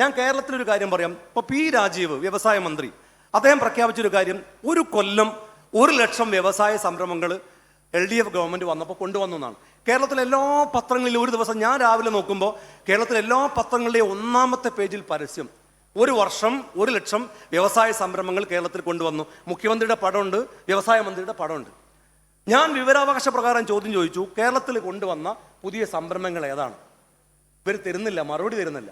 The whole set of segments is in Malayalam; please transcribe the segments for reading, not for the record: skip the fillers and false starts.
ഞാൻ കേരളത്തിലൊരു കാര്യം പറയാം. ഇപ്പോൾ പി രാജീവ് വ്യവസായ മന്ത്രി അദ്ദേഹം പ്രഖ്യാപിച്ചൊരു കാര്യം, ഒരു കൊല്ലം 1,00,000 വ്യവസായ സംരംഭങ്ങൾ LDF ഗവൺമെൻറ് വന്നപ്പോൾ കൊണ്ടുവന്നു എന്നാണ്. കേരളത്തിലെ എല്ലാ പത്രങ്ങളിലും ഒരു ദിവസം ഞാൻ രാവിലെ നോക്കുമ്പോൾ കേരളത്തിലെ എല്ലാ പത്രങ്ങളുടെയും ഒന്നാമത്തെ പേജിൽ പരസ്യം, ഒരു വർഷം 1,00,000 വ്യവസായ സംരംഭങ്ങൾ കേരളത്തിൽ കൊണ്ടുവന്നു. മുഖ്യമന്ത്രിയുടെ പടമുണ്ട്, വ്യവസായ മന്ത്രിയുടെ പടമുണ്ട്. ഞാൻ വിവരാവകാശ പ്രകാരം ചോദ്യം ചോദിച്ചു, കേരളത്തിൽ കൊണ്ടുവന്ന പുതിയ സംരംഭങ്ങൾ ഏതാണ്? ഇവർ തരുന്നില്ല, മറുപടി തരുന്നില്ല.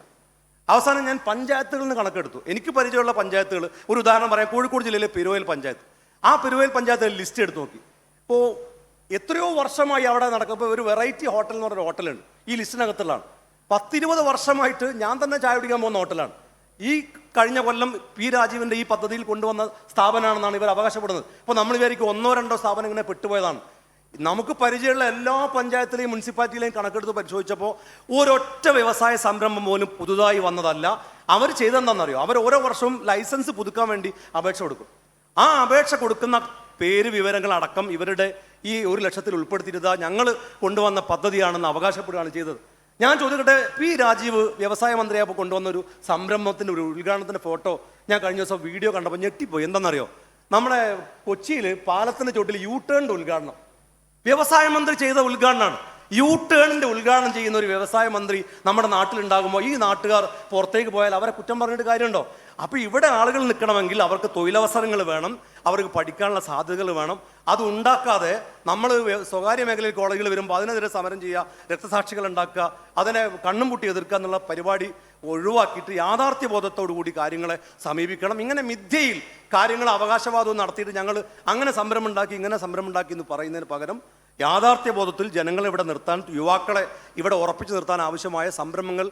അവസാനം ഞാൻ പഞ്ചായത്തുകളിൽ നിന്ന് കണക്കെടുത്തു. എനിക്ക് പരിചയമുള്ള പഞ്ചായത്തുകൾ, ഒരു ഉദാഹരണം പറയാം, കോഴിക്കോട് ജില്ലയിലെ പെരുവയൽ പഞ്ചായത്ത്. ആ പെരുവയൽ പഞ്ചായത്തിൽ ലിസ്റ്റ് എടുത്ത് നോക്കി. ഇപ്പോൾ എത്രയോ വർഷമായി അവിടെ നടക്കുമ്പോൾ ഒരു വെറൈറ്റി ഹോട്ടൽ എന്ന് പറഞ്ഞൊരു ഹോട്ടലുണ്ട്, ഈ ലിസ്റ്റിനകത്തുള്ളതാണ്. 10-20 വർഷമായിട്ട് ഞാൻ തന്നെ ചായ കുടിക്കാൻ പോകുന്ന ഹോട്ടലാണ്. ഈ കഴിഞ്ഞ കൊല്ലം പി രാജീവിൻ്റെ ഈ പദ്ധതിയിൽ കൊണ്ടുവന്ന സ്ഥാപനമാണെന്നാണ് ഇവർ അവകാശപ്പെടുന്നത്. ഇപ്പോൾ നമ്മൾ വിചാരിക്കും 1-2 സ്ഥാപനം ഇങ്ങനെ പെട്ടുപോയതാണ്. നമുക്ക് പരിചയമുള്ള എല്ലാ പഞ്ചായത്തിലെയും മുനിസിപ്പാലിറ്റിയിലെയും കണക്കെടുത്ത് പരിശോധിച്ചപ്പോൾ ഒരൊറ്റ വ്യവസായ സംരംഭം പോലും പുതുതായി വന്നതല്ല. അവർ ചെയ്തെന്താണെന്നറിയോ? അവർ ഓരോ വർഷവും ലൈസൻസ് പുതുക്കാൻ വേണ്ടി അപേക്ഷ കൊടുക്കും. ആ അപേക്ഷ കൊടുക്കുന്ന പേര് വിവരങ്ങൾ അടക്കം ഇവരുടെ ഈ 1,00,000 ഉൾപ്പെടുത്തിയിരുന്ന ഞങ്ങൾ കൊണ്ടുവന്ന പദ്ധതിയാണെന്ന് അവകാശപ്പെടുകയാണ് ചെയ്തത്. ഞാൻ ചോദിക്കട്ടെ, പി രാജീവ് വ്യവസായ മന്ത്രിയായപ്പോൾ കൊണ്ടുവന്ന ഒരു സംരംഭത്തിൻ്റെ ഒരു ഉദ്ഘാടനത്തിൻ്റെ ഫോട്ടോ ഞാൻ കഴിഞ്ഞ ദിവസം വീഡിയോ കണ്ടപ്പോൾ ഞെട്ടിപ്പോയി. എന്താണെന്നറിയോ? നമ്മുടെ കൊച്ചിയിൽ പാലത്തിൻ്റെ ചോട്ടിൽ U-ടേണിൻ്റെ ഉദ്ഘാടനം വ്യവസായ മന്ത്രി ചെയ്ത ഉദ്ഘാടനമാണ്. U-ടേണിൻ്റെ ഉദ്ഘാടനം ചെയ്യുന്ന ഒരു വ്യവസായ മന്ത്രി നമ്മുടെ നാട്ടിലുണ്ടാകുമ്പോൾ ഈ നാട്ടുകാർ പുറത്തേക്ക് പോയാൽ അവരെ കുറ്റം പറഞ്ഞിട്ട് കാര്യമുണ്ടോ? അപ്പോൾ ഇവിടെ ആളുകൾ നിൽക്കണമെങ്കിൽ അവർക്ക് തൊഴിലവസരങ്ങൾ വേണം, അവർക്ക് പഠിക്കാനുള്ള സാധ്യതകൾ വേണം. അത് ഉണ്ടാക്കാതെ നമ്മൾ സ്വകാര്യ മേഖലയിൽ കോളേജുകൾ വരുമ്പോൾ അതിനെതിരെ സമരം ചെയ്യുക, രക്തസാക്ഷികൾ ഉണ്ടാക്കുക, അതിനെ കണ്ണും പൂട്ടി എതിർക്കുക എന്നുള്ള പരിപാടി ഒഴിവാക്കിയിട്ട് യാഥാർത്ഥ്യബോധത്തോടു കൂടി കാര്യങ്ങളെ സമീപിക്കണം. ഇങ്ങനെ മിഥ്യയിൽ കാര്യങ്ങൾ അവകാശവാദവും നടത്തിയിട്ട് ഞങ്ങൾ അങ്ങനെ സംരംഭം ഉണ്ടാക്കി ഇങ്ങനെ സംരംഭം ഉണ്ടാക്കി എന്ന് പറയുന്നതിന് പകരം യാഥാർത്ഥ്യബോധത്തിൽ ജനങ്ങളെ ഇവിടെ നിർത്താൻ, യുവാക്കളെ ഇവിടെ ഉറപ്പിച്ചു നിർത്താൻ ആവശ്യമായ സംരംഭങ്ങൾ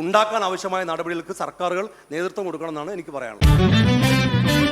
ഉണ്ടാക്കാൻ ആവശ്യമായ നടപടികൾക്ക് സർക്കാരുകൾ നേതൃത്വം കൊടുക്കണമെന്നാണ് എനിക്ക് പറയാനുള്ളത്.